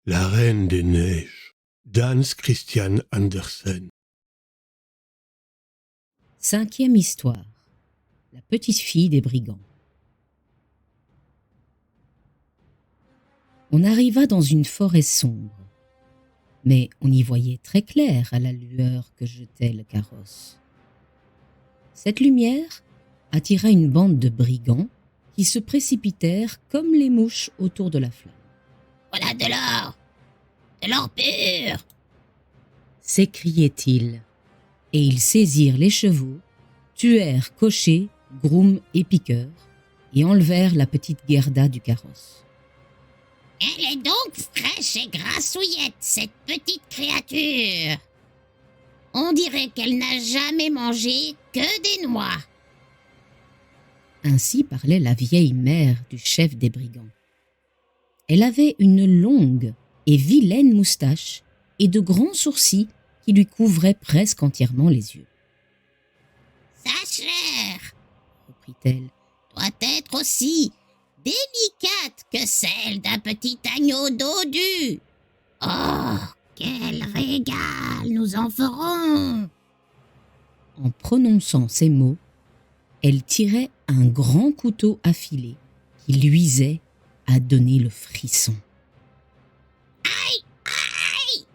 La Reine des Neiges d'Hans Christian Andersen. 5e histoire. La petite fille des brigands. On arriva dans une forêt sombre, mais on y voyait très clair à la lueur que jetait le carrosse. Cette lumière attira une bande de brigands qui se précipitèrent comme les mouches autour de la flamme. « Voilà de l'or pur !» s'écriaient-ils, et ils saisirent les chevaux, tuèrent cocher, groom et piqueur, et enlevèrent la petite Gerda du carrosse. « Elle est donc fraîche et grassouillette, cette petite créature. On dirait qu'elle n'a jamais mangé que des noix. » Ainsi parlait la vieille mère du chef des brigands. Elle avait une longue et vilaine moustache et de grands sourcils qui lui couvraient presque entièrement les yeux. « Sa chair, reprit-elle, doit être aussi délicate que celle d'un petit agneau dodu. Oh, quel régal nous en ferons !» En prononçant ces mots, elle tirait un grand couteau affilé qui luisait à donner le frisson. « Aïe, aïe !»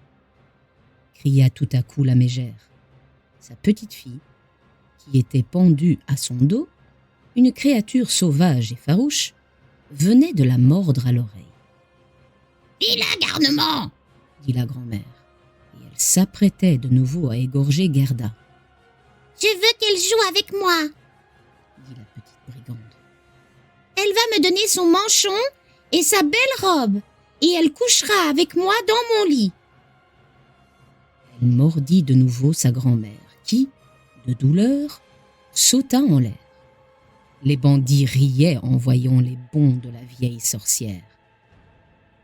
cria tout à coup la mégère. Sa petite fille, qui était pendue à son dos, une créature sauvage et farouche, venait de la mordre à l'oreille. « Vilain garnement !» dit la grand-mère, et elle s'apprêtait de nouveau à égorger Gerda. « Je veux qu'elle joue avec moi !» dit la petite brigande. « Elle va me donner son manchon et sa belle robe, et elle couchera avec moi dans mon lit. » Elle mordit de nouveau sa grand-mère, qui, de douleur, sauta en l'air. Les bandits riaient en voyant les bonds de la vieille sorcière.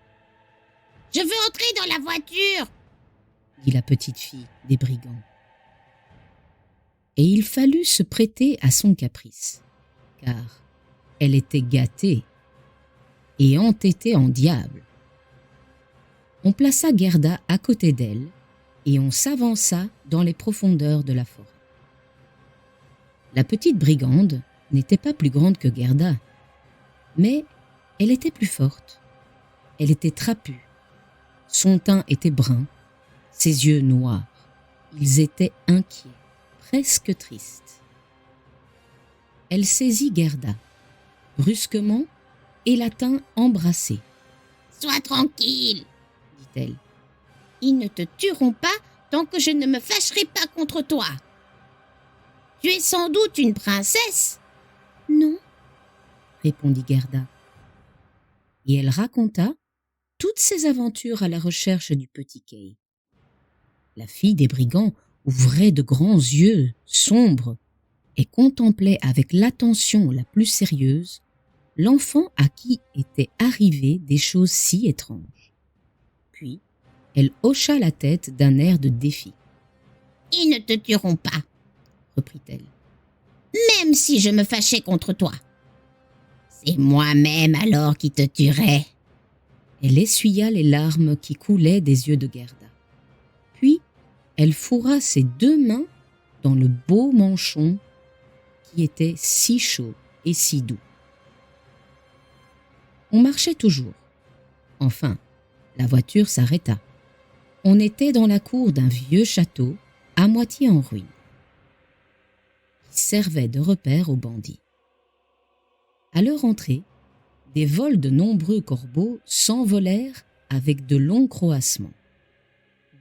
« Je veux entrer dans la voiture !» dit la petite fille des brigands. Et il fallut se prêter à son caprice, car elle était gâtée et entêtée en diable. On plaça Gerda à côté d'elle et on s'avança dans les profondeurs de la forêt. La petite brigande n'était pas plus grande que Gerda, mais elle était plus forte. Elle était trapue. Son teint était brun, ses yeux noirs. Ils étaient inquiets, presque tristes. Elle saisit Gerda, brusquement, et la tint embrassée. « Sois tranquille, » dit-elle. « Ils ne te tueront pas tant que je ne me fâcherai pas contre toi. Tu es sans doute une princesse ?»« Non, » répondit Gerda. Et elle raconta toutes ses aventures à la recherche du petit Kay. La fille des brigands ouvrait de grands yeux sombres et contemplait avec l'attention la plus sérieuse l'enfant à qui étaient arrivées des choses si étranges. Puis, elle hocha la tête d'un air de défi. « Ils ne te tueront pas, » reprit-elle. « Même si je me fâchais contre toi. C'est moi-même alors qui te tuerais. » Elle essuya les larmes qui coulaient des yeux de Gerda. Puis, elle fourra ses 2 mains dans le beau manchon qui était si chaud et si doux. On marchait toujours. Enfin, la voiture s'arrêta. On était dans la cour d'un vieux château, à moitié en ruine, qui servait de repère aux bandits. À leur entrée, des vols de nombreux corbeaux s'envolèrent avec de longs croassements.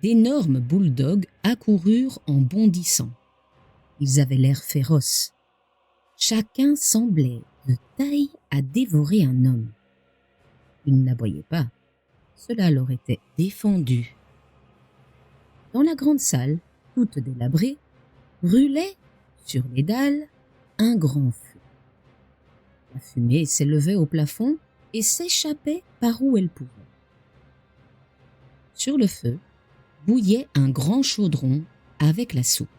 D'énormes bulldogs accoururent en bondissant. Ils avaient l'air féroces. Chacun semblait de taille à dévorer un homme. Ils n'aboyaient pas. Cela leur était défendu. Dans la grande salle, toute délabrée, brûlait, sur les dalles, un grand feu. La fumée s'élevait au plafond et s'échappait par où elle pouvait. Sur le feu bouillait un grand chaudron avec la soupe.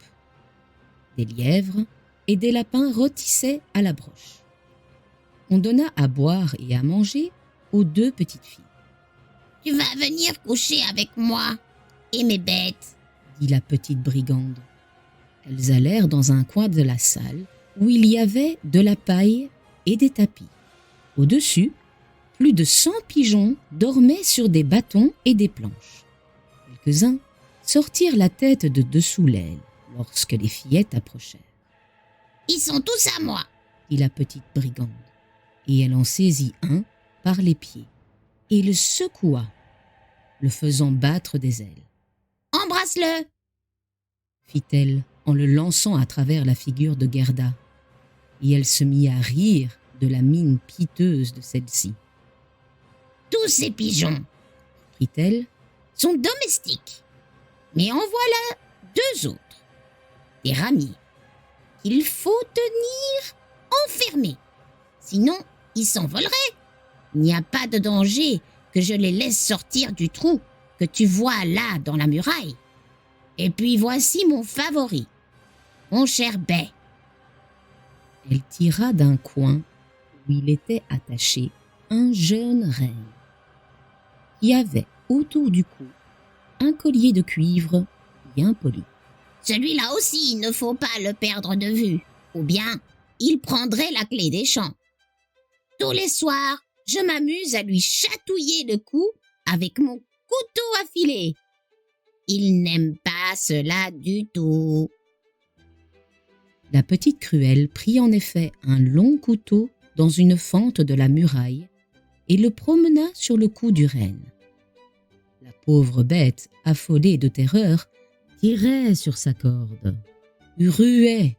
Des lièvres et des lapins rôtissaient à la broche. On donna à boire et à manger aux 2 petites filles. Tu vas venir coucher avec moi et mes bêtes. » dit la petite brigande. Elles allèrent dans un coin de la salle où il y avait de la paille et des tapis. Au-dessus, plus de 100 pigeons dormaient sur des bâtons et des planches. Quelques-uns sortirent la tête de dessous l'aile lorsque les fillettes approchèrent. « Ils sont tous à moi. » dit la petite brigande, et elle en saisit un par les pieds et le secoua, le faisant battre des ailes. « Embrasse-le » fit-elle en le lançant à travers la figure de Gerda, et elle se mit à rire de la mine piteuse de celle-ci. « Tous ces pigeons, Prit-elle, sont domestiques, mais en voilà 2 autres, des ramiers, qu'il faut tenir enfermés, sinon ils s'envoleraient. Il n'y a pas de danger que je les laisse sortir du trou que tu vois là dans la muraille. Et puis voici mon favori, mon cher Bai. » elle tira d'un coin où il était attaché un jeune renne, qui avait autour du cou un collier de cuivre bien poli. « Celui-là aussi, il ne faut pas le perdre de vue, ou bien il prendrait la clé des champs. Tous les soirs, je m'amuse à lui chatouiller le cou avec mon couteau affilé. Il n'aime pas cela du tout. » La petite Cruelle prit en effet un long couteau dans une fente de la muraille et le promena sur le cou du renne. La pauvre bête, affolée de terreur, tirait sur sa corde, ruait,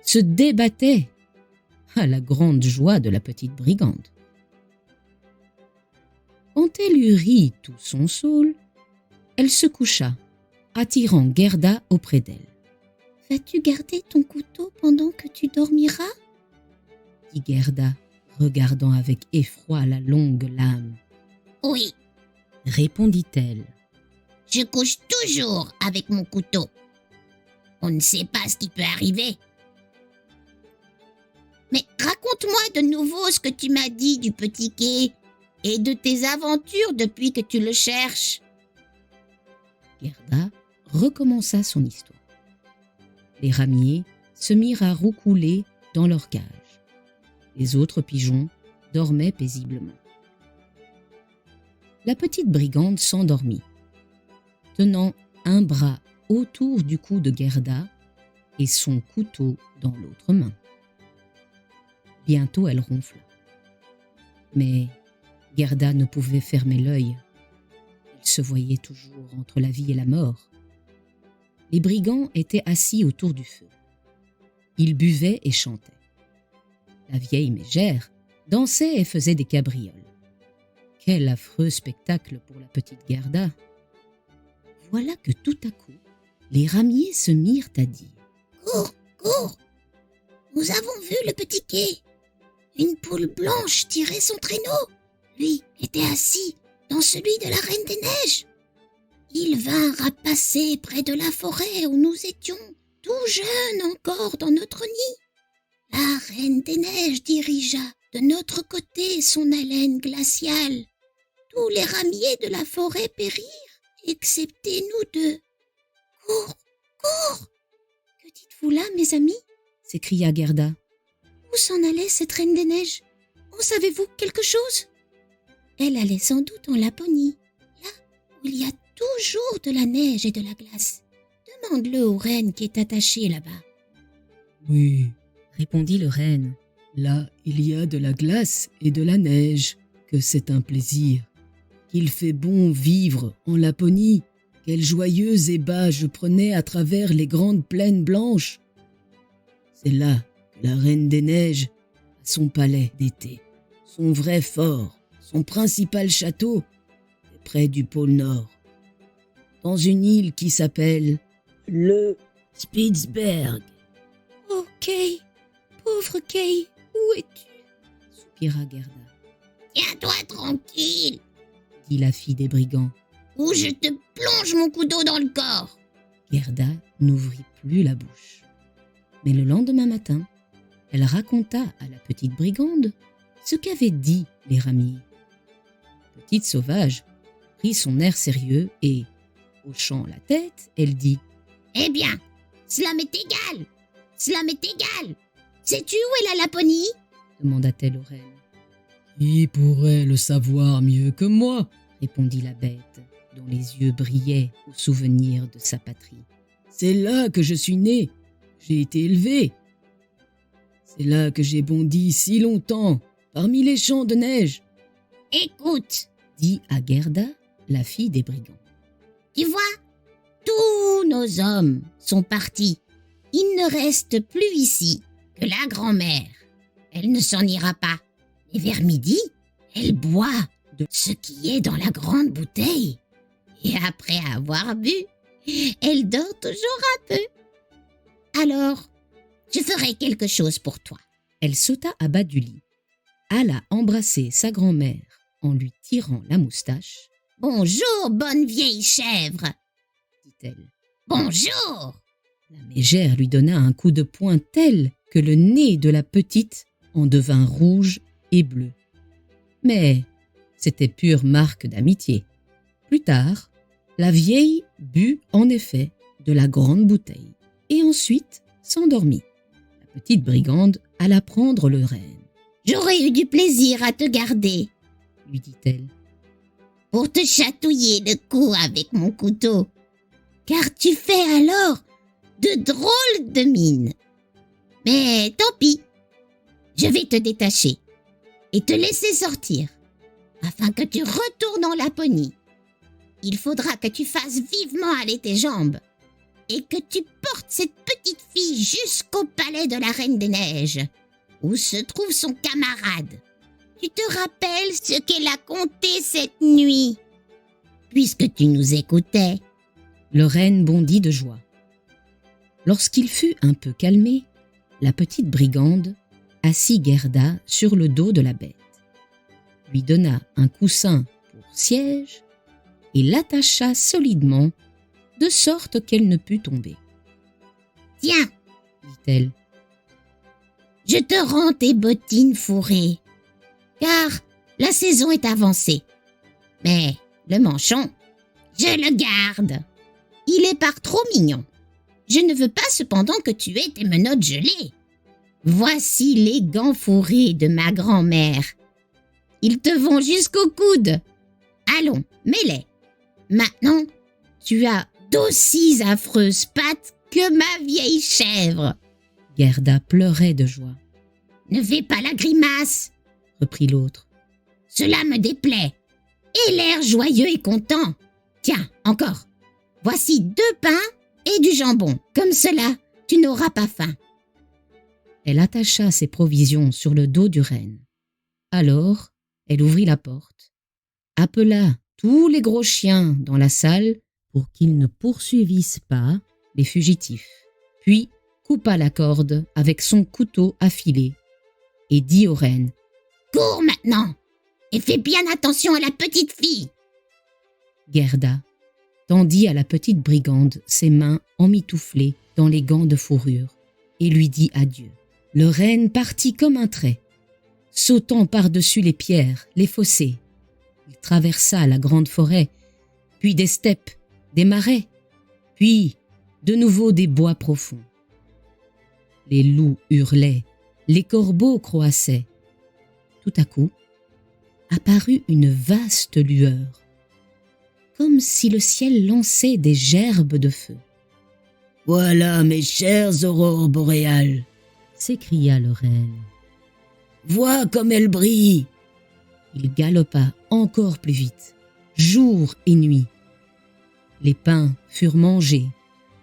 se débattait, à la grande joie de la petite brigande. Quand elle eut ri tout son saoul, elle se coucha, attirant Gerda auprès d'elle. « Vas-tu garder ton couteau pendant que tu dormiras ?» dit Gerda, regardant avec effroi la longue lame. « Oui, Répondit-elle. je couche toujours avec mon couteau. On ne sait pas ce qui peut arriver. Mais raconte-moi de nouveau ce que tu m'as dit du petit quai et de tes aventures depuis que tu le cherches. » Gerda recommença son histoire. Les ramiers se mirent à roucouler dans leur cage. Les autres pigeons dormaient paisiblement. La petite brigande s'endormit, tenant un bras autour du cou de Gerda et son couteau dans l'autre main. Bientôt elle ronfla. Mais Gerda ne pouvait fermer l'œil. Elle se voyait toujours entre la vie et la mort. Les brigands étaient assis autour du feu. Ils buvaient et chantaient. La vieille mégère dansait et faisait des cabrioles. Quel affreux spectacle pour la petite Gerda! Voilà que tout à coup, les ramiers se mirent à dire « Cours, cours! Nous avons vu le petit quai. Une poule blanche tirait son traîneau. Lui était assis dans celui de la Reine des Neiges. Il vint rapasser près de la forêt où nous étions, tout jeunes encore dans notre nid. La Reine des Neiges dirigea de notre côté son haleine glaciale. Tous les ramiers de la forêt périrent, excepté nous deux. Cours, cours! Que dites-vous là, mes amis? s'écria Gerda. Où s'en allait cette Reine des Neiges? En savez-vous quelque chose? Elle allait sans doute en Laponie, là où il y a toujours de la neige et de la glace. Demande-le au renne qui est attaché là-bas. Oui, répondit le renne. Là, il y a de la glace et de la neige, que c'est un plaisir. Qu'il fait bon vivre en Laponie, quel joyeux ébat je prenais à travers les grandes plaines blanches. C'est là que la Reine des Neiges a son palais d'été, son vrai fort, son principal château, est près du pôle Nord, dans une île qui s'appelle le Spitzberg. « Oh, Kay, pauvre Kay, où es-tu » soupira Gerda. « Tiens-toi tranquille, » dit la fille des brigands, ou je te plonge mon couteau dans le corps. Gerda n'ouvrit plus la bouche. Mais le lendemain matin, elle raconta à la petite brigande ce qu'avaient dit les ramiers. Petite sauvage, prit son air sérieux et, hochant la tête, elle dit « Eh bien, cela m'est égal. Cela m'est égal. Sais-tu où est la Laponie ?» demanda-t-elle au renne. « Qui pourrait le savoir mieux que moi ?» répondit la bête, dont les yeux brillaient au souvenir de sa patrie. « C'est là que je suis né. J'ai été élevé. C'est là que j'ai bondi si longtemps, parmi les champs de neige. » « Écoute, dit à Gerda, la fille des brigands. Tu vois, tous nos hommes sont partis. Il ne reste plus ici que la grand-mère. Elle ne s'en ira pas. Et vers midi, elle boit de ce qui est dans la grande bouteille. Et après avoir bu, elle dort toujours un peu. Alors, je ferai quelque chose pour toi. » Elle sauta à bas du lit, alla embrasser sa grand-mère en lui tirant la moustache. « Bonjour, bonne vieille chèvre, » dit-elle. « Bonjour !» La mégère lui donna un coup de poing tel que le nez de la petite en devint rouge et bleu. Mais c'était pure marque d'amitié. Plus tard, la vieille but en effet de la grande bouteille et ensuite s'endormit. La petite brigande alla prendre le renne. « J'aurais eu du plaisir à te garder, » lui dit-elle, pour te chatouiller le cou avec mon couteau, car tu fais alors de drôles de mines. Mais tant pis, je vais te détacher et te laisser sortir, afin que tu retournes en Laponie. Il faudra que tu fasses vivement aller tes jambes et que tu portes cette petite fille jusqu'au palais de la Reine des Neiges, où se trouve son camarade. Tu te rappelles ce qu'elle a conté cette nuit, puisque tu nous écoutais. » Le renne bondit de joie. Lorsqu'il fut un peu calmé, la petite brigande assit Gerda sur le dos de la bête, lui donna un coussin pour siège et l'attacha solidement de sorte qu'elle ne pût tomber. « Tiens, » dit-elle, « je te rends tes bottines fourrées, car la saison est avancée. Mais le manchon, je le garde. Il est par trop mignon. Je ne veux pas cependant que tu aies tes menottes gelées. Voici les gants fourrés de ma grand-mère. Ils te vont jusqu'au coude. Allons, mets-les. Maintenant, tu as d'aussi affreuses pattes que ma vieille chèvre. » Gerda pleurait de joie. « Ne fais pas la grimace, » reprit l'autre. « Cela me déplaît. Et l'air joyeux et content. Tiens, encore. Voici 2 pains et du jambon. Comme cela, tu n'auras pas faim. » Elle attacha ses provisions sur le dos du renne. Alors, elle ouvrit la porte, appela tous les gros chiens dans la salle pour qu'ils ne poursuivissent pas les fugitifs, puis coupa la corde avec son couteau affilé et dit au renne : « Cours maintenant et fais bien attention à la petite fille. » Gerda tendit à la petite brigande ses mains emmitouflées dans les gants de fourrure et lui dit adieu. Le renne partit comme un trait, sautant par-dessus les pierres, les fossés. Il traversa la grande forêt, puis des steppes, des marais, puis de nouveau des bois profonds. Les loups hurlaient, les corbeaux croassaient. Tout à coup, apparut une vaste lueur, comme si le ciel lançait des gerbes de feu. « Voilà mes chères aurores boréales !» s'écria le renne. « Vois comme elles brillent !» Il galopa encore plus vite, jour et nuit. Les pains furent mangés,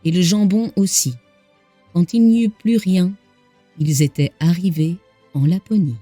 et le jambon aussi. Quand il n'y eut plus rien, ils étaient arrivés en Laponie.